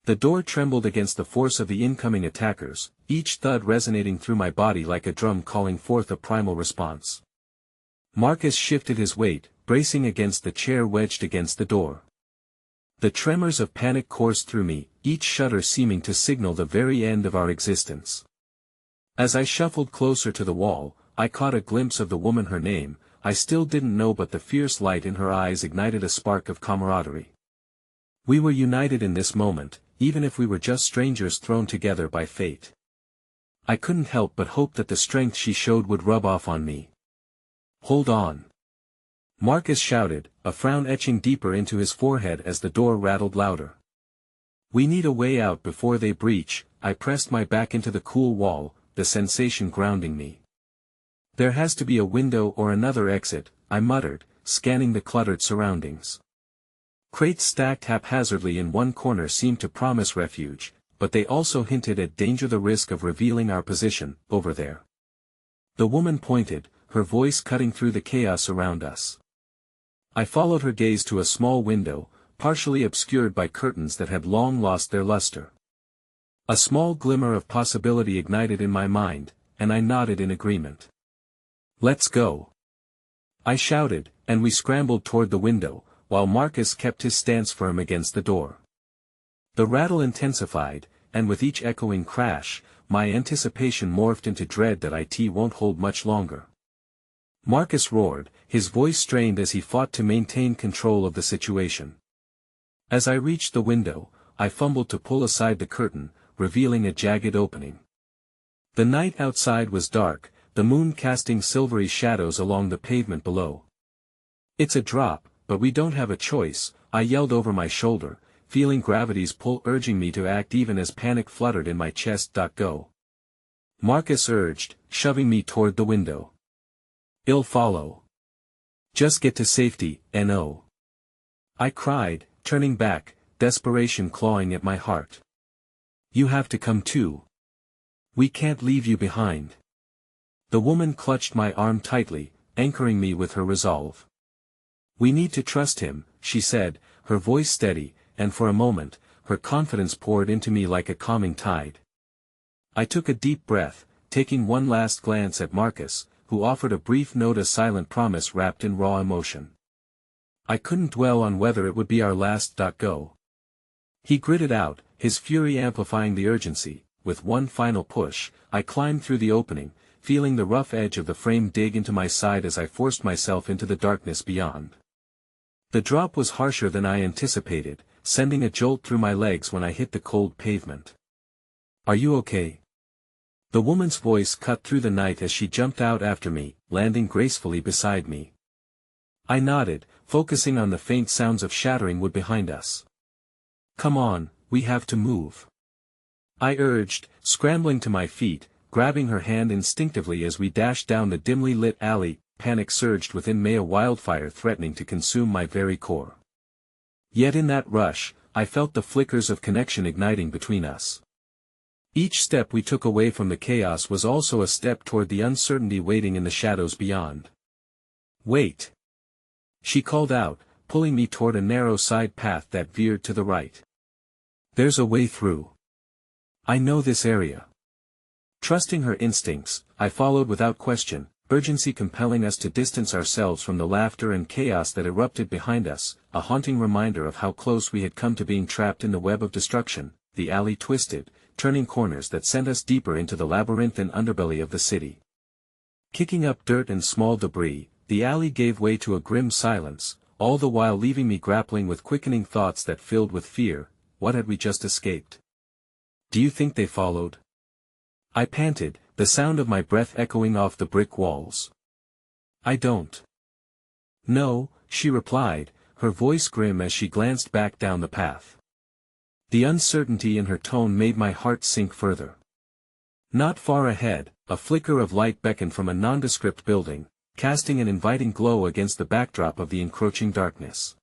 Speaker 1: The door trembled against the force of the incoming attackers, each thud resonating through my body like a drum calling forth a primal response. Marcus shifted his weight, bracing against the chair wedged against the door. The tremors of panic coursed through me, each shudder seeming to signal the very end of our existence. As I shuffled closer to the wall, I caught a glimpse of the woman. Her name, I still didn't know, but the fierce light in her eyes ignited a spark of camaraderie. We were united in this moment, even if we were just strangers thrown together by fate. I couldn't help but hope that the strength she showed would rub off on me. "Hold on!" Marcus shouted, a frown etching deeper into his forehead as the door rattled louder. "We need a way out before they breach." I pressed my back into the cool wall, the sensation grounding me. "There has to be a window or another exit," I muttered, scanning the cluttered surroundings. Crates stacked haphazardly in one corner seemed to promise refuge, but they also hinted at danger, the risk of revealing our position. "Over there." The woman pointed, her voice cutting through the chaos around us. I followed her gaze to a small window, partially obscured by curtains that had long lost their luster. A small glimmer of possibility ignited in my mind, and I nodded in agreement. "Let's go!" I shouted, and we scrambled toward the window, while Marcus kept his stance firm against the door. The rattle intensified, and with each echoing crash, my anticipation morphed into dread that it won't hold much longer. Marcus roared, his voice strained as he fought to maintain control of the situation. As I reached the window, I fumbled to pull aside the curtain, revealing a jagged opening. The night outside was dark, the moon casting silvery shadows along the pavement below. "It's a drop, but we don't have a choice," I yelled over my shoulder, feeling gravity's pull urging me to act even as panic fluttered in my chest. "Go!" Marcus urged, shoving me toward the window. "I'll follow. Just get to safety, no." I cried, turning back, desperation clawing at my heart. "You have to come too. We can't leave you behind." The woman clutched my arm tightly, anchoring me with her resolve. "We need to trust him," she said, her voice steady, and for a moment, her confidence poured into me like a calming tide. I took a deep breath, taking one last glance at Marcus, who offered a brief note, a silent promise wrapped in raw emotion. I couldn't dwell on whether it would be our last. "Go." He gritted out, his fury amplifying the urgency. With one final push, I climbed through the opening, feeling the rough edge of the frame dig into my side as I forced myself into the darkness beyond. The drop was harsher than I anticipated, sending a jolt through my legs when I hit the cold pavement. "Are you okay?" The woman's voice cut through the night as she jumped out after me, landing gracefully beside me. I nodded, focusing on the faint sounds of shattering wood behind us. "Come on, we have to move," I urged, scrambling to my feet, grabbing her hand instinctively as we dashed down the dimly lit alley. Panic surged within me, a wildfire threatening to consume my very core. Yet in that rush, I felt the flickers of connection igniting between us. Each step we took away from the chaos was also a step toward the uncertainty waiting in the shadows beyond. "Wait!" she called out, pulling me toward a narrow side path that veered to the right. "There's a way through. I know this area." Trusting her instincts, I followed without question, urgency compelling us to distance ourselves from the laughter and chaos that erupted behind us, a haunting reminder of how close we had come to being trapped in the web of destruction. The alley twisted, turning corners that sent us deeper into the labyrinthine underbelly of the city. Kicking up dirt and small debris, the alley gave way to a grim silence, all the while leaving me grappling with quickening thoughts that filled with fear. what had we just escaped? Do you think they followed? I panted, the sound of my breath echoing off the brick walls. I don't know, she replied, her voice grim as she glanced back down the path. The uncertainty in her tone made my heart sink further. Not far ahead, a flicker of light beckoned from a nondescript building, casting an inviting glow against the backdrop of the encroaching darkness.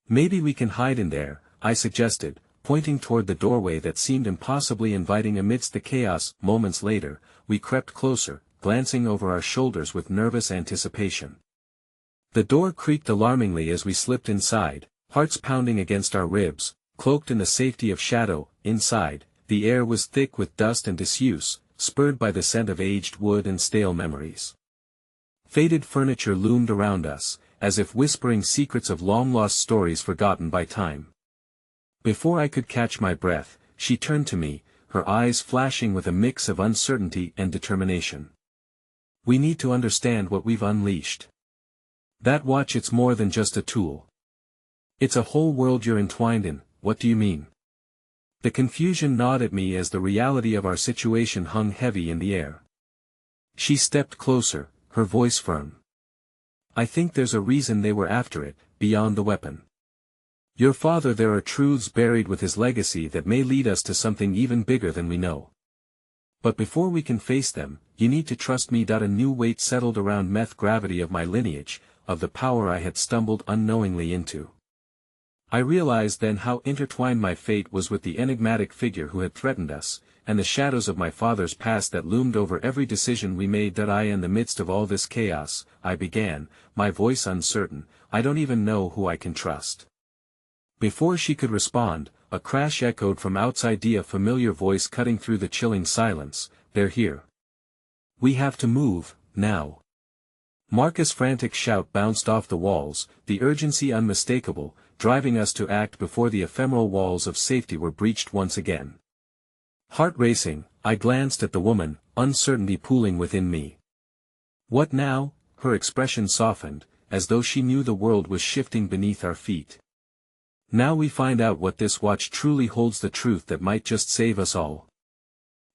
Speaker 1: Maybe we can hide in there, I suggested, pointing toward the doorway that seemed impossibly inviting amidst the chaos. Moments later, we crept closer, glancing over our shoulders with nervous anticipation. The door creaked alarmingly as we slipped inside, hearts pounding against our ribs, cloaked in the safety of shadow. Inside, the air was thick with dust and disuse, spurred by the scent of aged wood and stale memories. Faded furniture loomed around us, as if whispering secrets of long-lost stories forgotten by time. Before I could catch my breath, she turned to me, her eyes flashing with a mix of uncertainty and determination. We need to understand what we've unleashed. That watch, it's more than just a tool. It's a whole world you're entwined in. What do you mean? The confusion gnawed at me as the reality of our situation hung heavy in the air. She stepped closer, her voice firm. I think there's a reason they were after it, beyond the weapon. Your father, there are truths buried with his legacy that may lead us to something even bigger than we know. But before we can face them, you need to trust me. A new weight settled around meth gravity of my lineage, of the power I had stumbled unknowingly into. I realized then how intertwined my fate was with the enigmatic figure who had threatened us, and the shadows of my father's past that loomed over every decision we made. In the midst of all this chaos, I began, my voice uncertain, I don't even know who I can trust. Before she could respond, a crash echoed from outside, a familiar voice cutting through the chilling silence. They're here. We have to move, now. Marcus' frantic shout bounced off the walls, the urgency unmistakable, driving us to act before the ephemeral walls of safety were breached once again. Heart racing, I glanced at the woman, uncertainty pooling within me. What now? Her expression softened, as though she knew the world was shifting beneath our feet. Now we find out what this watch truly holds, the truth that might just save us all.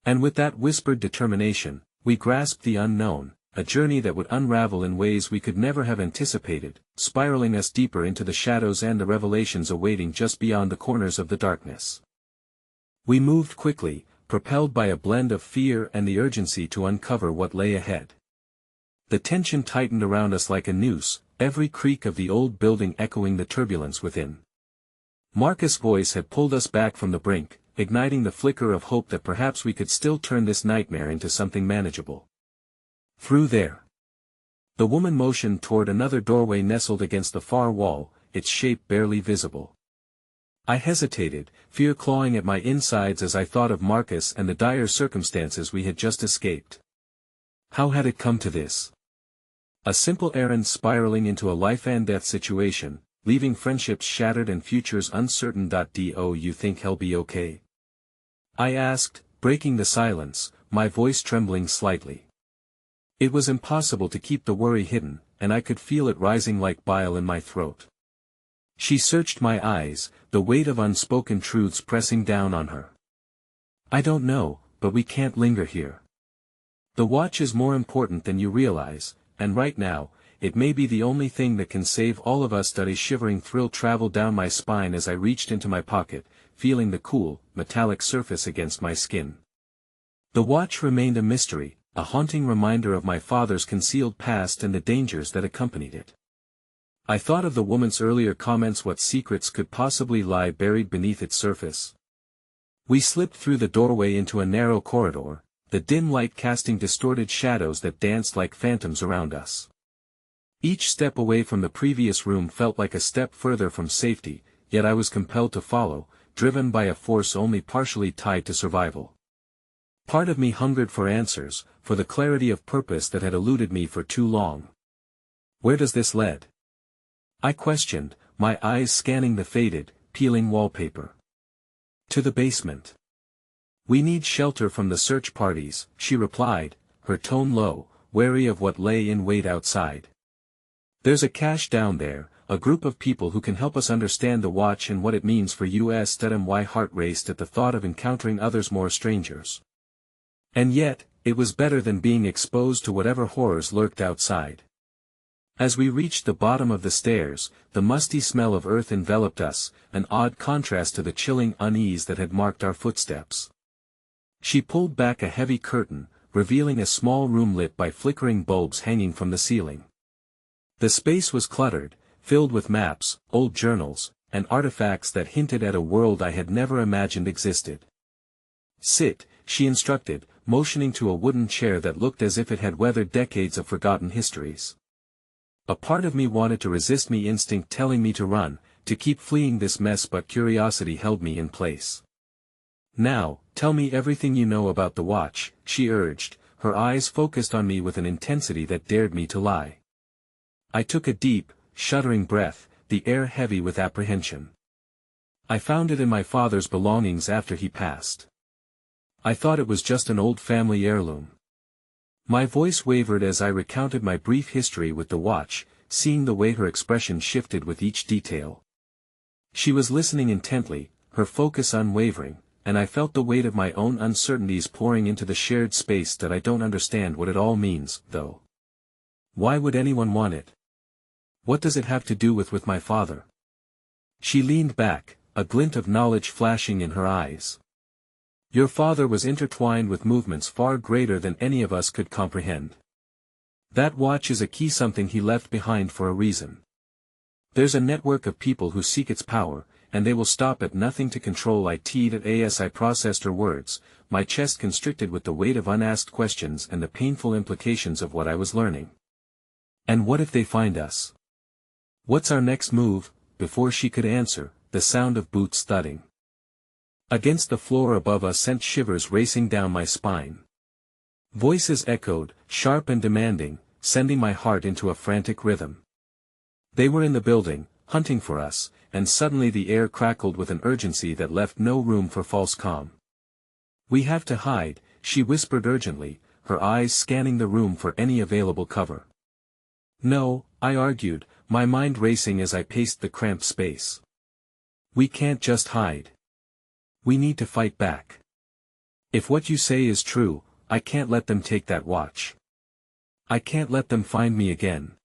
Speaker 1: And with that whispered determination, we grasped the unknown, a journey that would unravel in ways we could never have anticipated, spiraling us deeper into the shadows and the revelations awaiting just beyond the corners of the darkness. We moved quickly, propelled by a blend of fear and the urgency to uncover what lay ahead. The tension tightened around us like a noose, every creak of the old building echoing the turbulence within. Marcus' voice had pulled us back from the brink, igniting the flicker of hope that perhaps we could still turn this nightmare into something manageable. Through there. The woman motioned toward another doorway nestled against the far wall, its shape barely visible. I hesitated, fear clawing at my insides as I thought of Marcus and the dire circumstances we had just escaped. How had it come to this? A simple errand spiraling into a life-and-death situation, leaving friendships shattered and futures uncertain. Do you think he'll be okay? I asked, breaking the silence, my voice trembling slightly. It was impossible to keep the worry hidden, and I could feel it rising like bile in my throat. She searched my eyes, the weight of unspoken truths pressing down on her. I don't know, but we can't linger here. The watch is more important than you realize, and right now, it may be the only thing that can save all of us. A shivering thrill traveled down my spine as I reached into my pocket, feeling the cool, metallic surface against my skin. The watch remained a mystery, a haunting reminder of my father's concealed past and the dangers that accompanied it. I thought of the woman's earlier comments. What secrets could possibly lie buried beneath its surface? We slipped through the doorway into a narrow corridor, the dim light casting distorted shadows that danced like phantoms around us. Each step away from the previous room felt like a step further from safety, yet I was compelled to follow, driven by a force only partially tied to survival. Part of me hungered for answers, for the clarity of purpose that had eluded me for too long. Where does this lead? I questioned, my eyes scanning the faded, peeling wallpaper. To the basement. We need shelter from the search parties, she replied, her tone low, wary of what lay in wait outside. There's a cache down there, a group of people who can help us understand the watch and what it means for us. My heart raced at the thought of encountering others more strangers. And yet, it was better than being exposed to whatever horrors lurked outside. As we reached the bottom of the stairs, the musty smell of earth enveloped us, an odd contrast to the chilling unease that had marked our footsteps. She pulled back a heavy curtain, revealing a small room lit by flickering bulbs hanging from the ceiling. The space was cluttered, filled with maps, old journals, and artifacts that hinted at a world I had never imagined existed. "Sit," she instructed, motioning to a wooden chair that looked as if it had weathered decades of forgotten histories. A part of me wanted to resist me instinct telling me to run, to keep fleeing this mess, but curiosity held me in place. "Now, tell me everything you know about the watch," she urged, her eyes focused on me with an intensity that dared me to lie. I took a deep, shuddering breath, the air heavy with apprehension. "I found it in my father's belongings after he passed. I thought it was just an old family heirloom." My voice wavered as I recounted my brief history with the watch, seeing the way her expression shifted with each detail. She was listening intently, her focus unwavering, and I felt the weight of my own uncertainties pouring into the shared space. "I don't understand what it all means, though. Why would anyone want it? What does it have to do with my father?" She leaned back, a glint of knowledge flashing in her eyes. "Your father was intertwined with movements far greater than any of us could comprehend. That watch is a key, something he left behind for a reason. There's a network of people who seek its power, and they will stop at nothing to control it." As I processed her words, my chest constricted with the weight of unasked questions and the painful implications of what I was learning. "And what if they find us? What's our next move?" Before she could answer, the sound of boots thudding against the floor above us sent shivers racing down my spine. Voices echoed, sharp and demanding, sending my heart into a frantic rhythm. They were in the building, hunting for us, and suddenly the air crackled with an urgency that left no room for false calm. "We have to hide," she whispered urgently, her eyes scanning the room for any available cover. "No," I argued, my mind racing as I paced the cramped space. "We can't just hide. We need to fight back. If what you say is true, I can't let them take that watch. I can't let them find me again."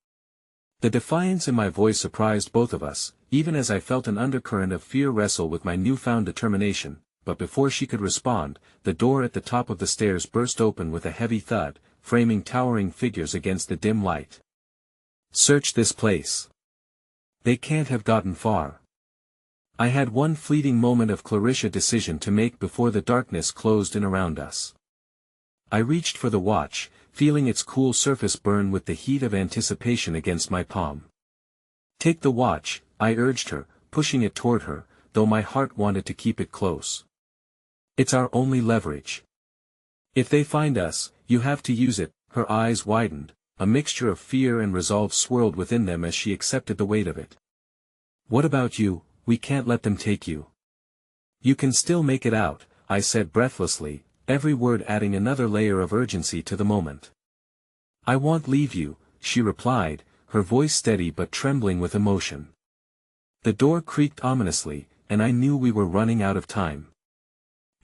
Speaker 1: The defiance in my voice surprised both of us, even as I felt an undercurrent of fear wrestle with my newfound determination, but before she could respond, the door at the top of the stairs burst open with a heavy thud, framing towering figures against the dim light. "Search this place. They can't have gotten far." I had one fleeting moment of Clarissa decision to make before the darkness closed in around us. I reached for the watch, feeling its cool surface burn with the heat of anticipation against my palm. "Take the watch," I urged her, pushing it toward her, though my heart wanted to keep it close. "It's our only leverage. If they find us, you have to use it." Her eyes widened, a mixture of fear and resolve swirled within them as she accepted the weight of it. "What about you? We can't let them take you." "You can still make it out," I said breathlessly, every word adding another layer of urgency to the moment. "I won't leave you," she replied, her voice steady but trembling with emotion. The door creaked ominously, and I knew we were running out of time.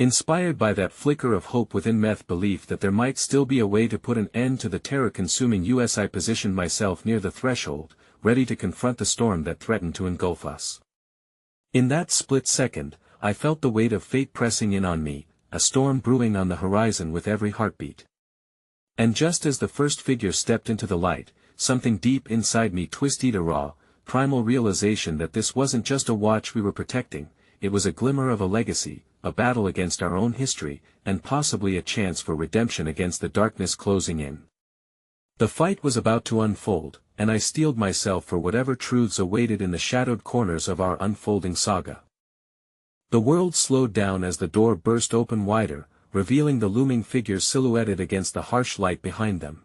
Speaker 1: Inspired by that flicker of hope within me, belief that there might still be a way to put an end to the terror-consuming us, I positioned myself near the threshold, ready to confront the storm that threatened to engulf us. In that split second, I felt the weight of fate pressing in on me, a storm brewing on the horizon with every heartbeat. And just as the first figure stepped into the light, something deep inside me twisted a raw, primal realization that this wasn't just a watch we were protecting, it was a glimmer of a legacy, a battle against our own history, and possibly a chance for redemption against the darkness closing in. The fight was about to unfold, and I steeled myself for whatever truths awaited in the shadowed corners of our unfolding saga. The world slowed down as the door burst open wider, revealing the looming figures silhouetted against the harsh light behind them.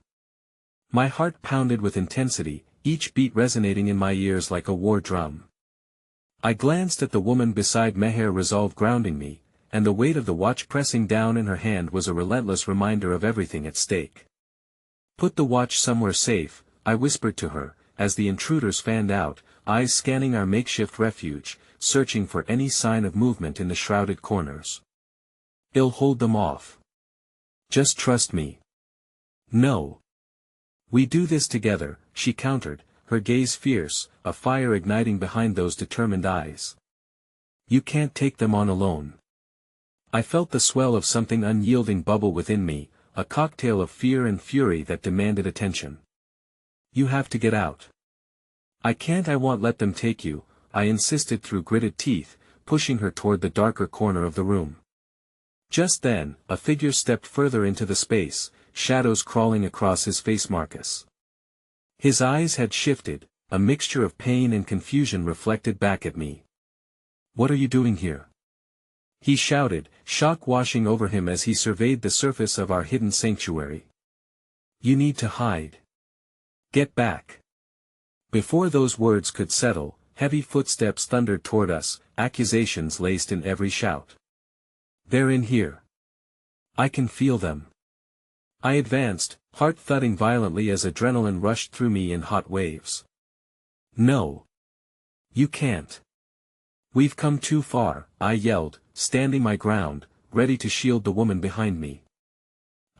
Speaker 1: My heart pounded with intensity, each beat resonating in my ears like a war drum. I glanced at the woman beside me, her resolve grounding me, and the weight of the watch pressing down in her hand was a relentless reminder of everything at stake. "Put the watch somewhere safe," I whispered to her, as the intruders fanned out, eyes scanning our makeshift refuge, searching for any sign of movement in the shrouded corners. "I'll hold them off. Just trust me." "No. We do this together," she countered, her gaze fierce, a fire igniting behind those determined eyes. "You can't take them on alone." I felt the swell of something unyielding bubble within me, a cocktail of fear and fury that demanded attention. "You have to get out." "I can't. I won't let them take you," I insisted through gritted teeth, pushing her toward the darker corner of the room. Just then, a figure stepped further into the space, shadows crawling across his face. Marcus. His eyes had shifted, a mixture of pain and confusion reflected back at me. "What are you doing here?" he shouted, shock washing over him as he surveyed the surface of our hidden sanctuary. "You need to hide. Get back." Before those words could settle, heavy footsteps thundered toward us, accusations laced in every shout. "They're in here. I can feel them." I advanced, heart thudding violently as adrenaline rushed through me in hot waves. "No. You can't. We've come too far," I yelled, standing my ground, ready to shield the woman behind me.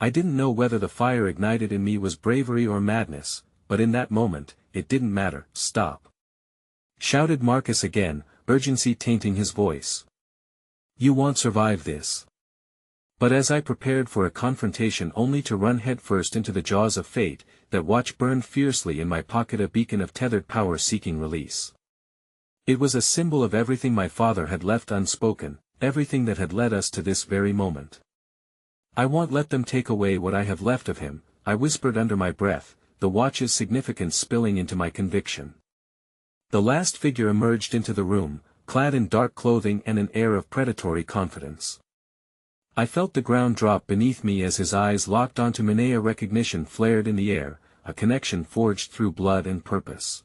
Speaker 1: I didn't know whether the fire ignited in me was bravery or madness, but in that moment, it didn't matter. "Stop!" shouted Marcus again, urgency tainting his voice. "You won't survive this." But as I prepared for a confrontation only to run headfirst into the jaws of fate, that watch burned fiercely in my pocket, a beacon of tethered power seeking release. It was a symbol of everything my father had left unspoken, everything that had led us to this very moment. "I won't let them take away what I have left of him," I whispered under my breath, the watch's significance spilling into my conviction. The last figure emerged into the room, clad in dark clothing and an air of predatory confidence. I felt the ground drop beneath me as his eyes locked onto me. A recognition flared in the air, a connection forged through blood and purpose.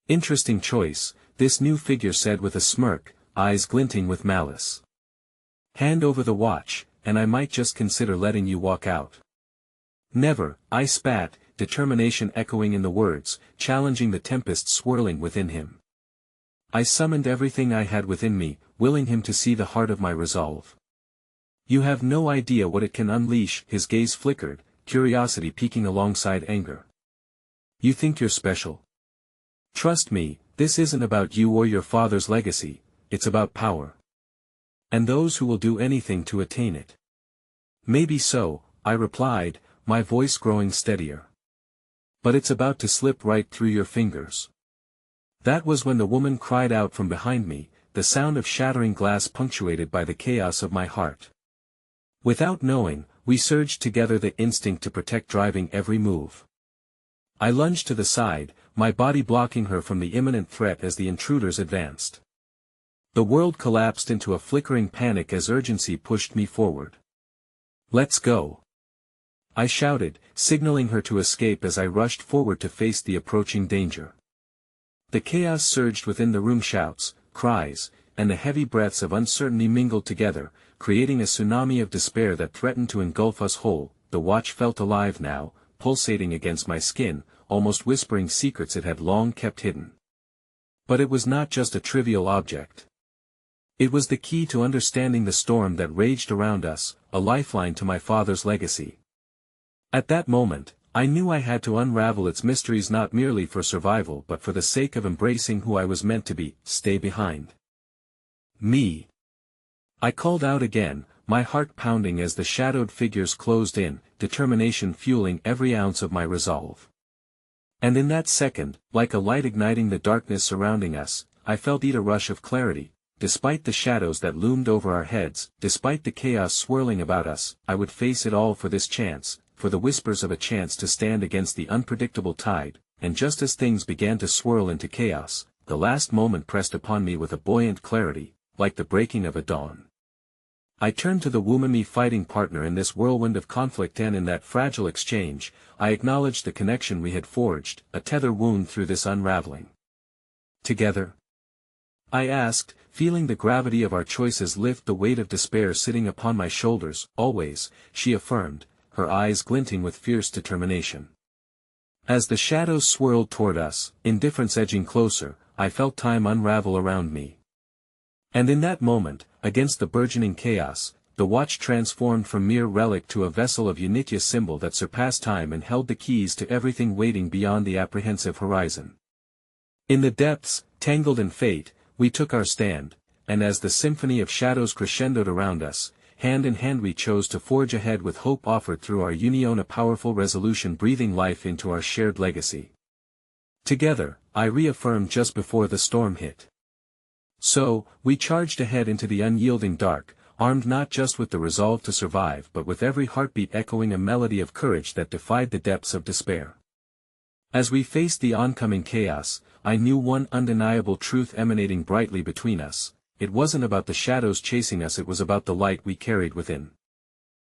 Speaker 1: "Interesting choice," this new figure said with a smirk, eyes glinting with malice. "Hand over the watch, and I might just consider letting you walk out." "Never," I spat, determination echoing in the words, challenging the tempest swirling within him. I summoned everything I had within me, willing him to see the heart of my resolve. "You have no idea what it can unleash." His gaze flickered, curiosity peeking alongside anger. "You think you're special? Trust me, this isn't about you or your father's legacy, it's about power. And those who will do anything to attain it." "Maybe so," I replied, my voice growing steadier. "But it's about to slip right through your fingers." That was when the woman cried out from behind me, the sound of shattering glass punctuated by the chaos of my heart. Without knowing, we surged together, the instinct to protect driving every move. I lunged to the side, my body blocking her from the imminent threat as the intruders advanced. The world collapsed into a flickering panic as urgency pushed me forward. "Let's go!" I shouted, signaling her to escape as I rushed forward to face the approaching danger. The chaos surged within the room, shouts, cries, and the heavy breaths of uncertainty mingled together, creating a tsunami of despair that threatened to engulf us whole. The watch felt alive now, pulsating against my skin, almost whispering secrets it had long kept hidden. But it was not just a trivial object. It was the key to understanding the storm that raged around us, a lifeline to my father's legacy. At that moment, I knew I had to unravel its mysteries, not merely for survival but for the sake of embracing who I was meant to be. "Stay behind me," I called out again, my heart pounding as the shadowed figures closed in, determination fueling every ounce of my resolve. And in that second, like a light igniting the darkness surrounding us, I felt a rush of clarity. Despite the shadows that loomed over our heads, despite the chaos swirling about us, I would face it all for this chance, for the whispers of a chance to stand against the unpredictable tide. And just as things began to swirl into chaos, the last moment pressed upon me with a buoyant clarity, like the breaking of a dawn. I turned to the woman, fighting partner in this whirlwind of conflict, and in that fragile exchange, I acknowledged the connection we had forged, a tether wound through this unraveling. "Together?" I asked, feeling the gravity of our choices lift the weight of despair sitting upon my shoulders. "Always," she affirmed, her eyes glinting with fierce determination. As the shadows swirled toward us, indifference edging closer, I felt time unravel around me. And in that moment, against the burgeoning chaos, the watch transformed from mere relic to a vessel of unique symbol that surpassed time and held the keys to everything waiting beyond the apprehensive horizon. In the depths, tangled in fate, we took our stand, and as the symphony of shadows crescendoed around us, hand in hand we chose to forge ahead with hope offered through our union, a powerful resolution breathing life into our shared legacy. Together, I reaffirmed just before the storm hit. So, we charged ahead into the unyielding dark, armed not just with the resolve to survive but with every heartbeat echoing a melody of courage that defied the depths of despair. As we faced the oncoming chaos, I knew one undeniable truth emanating brightly between us: it wasn't about the shadows chasing us, it was about the light we carried within.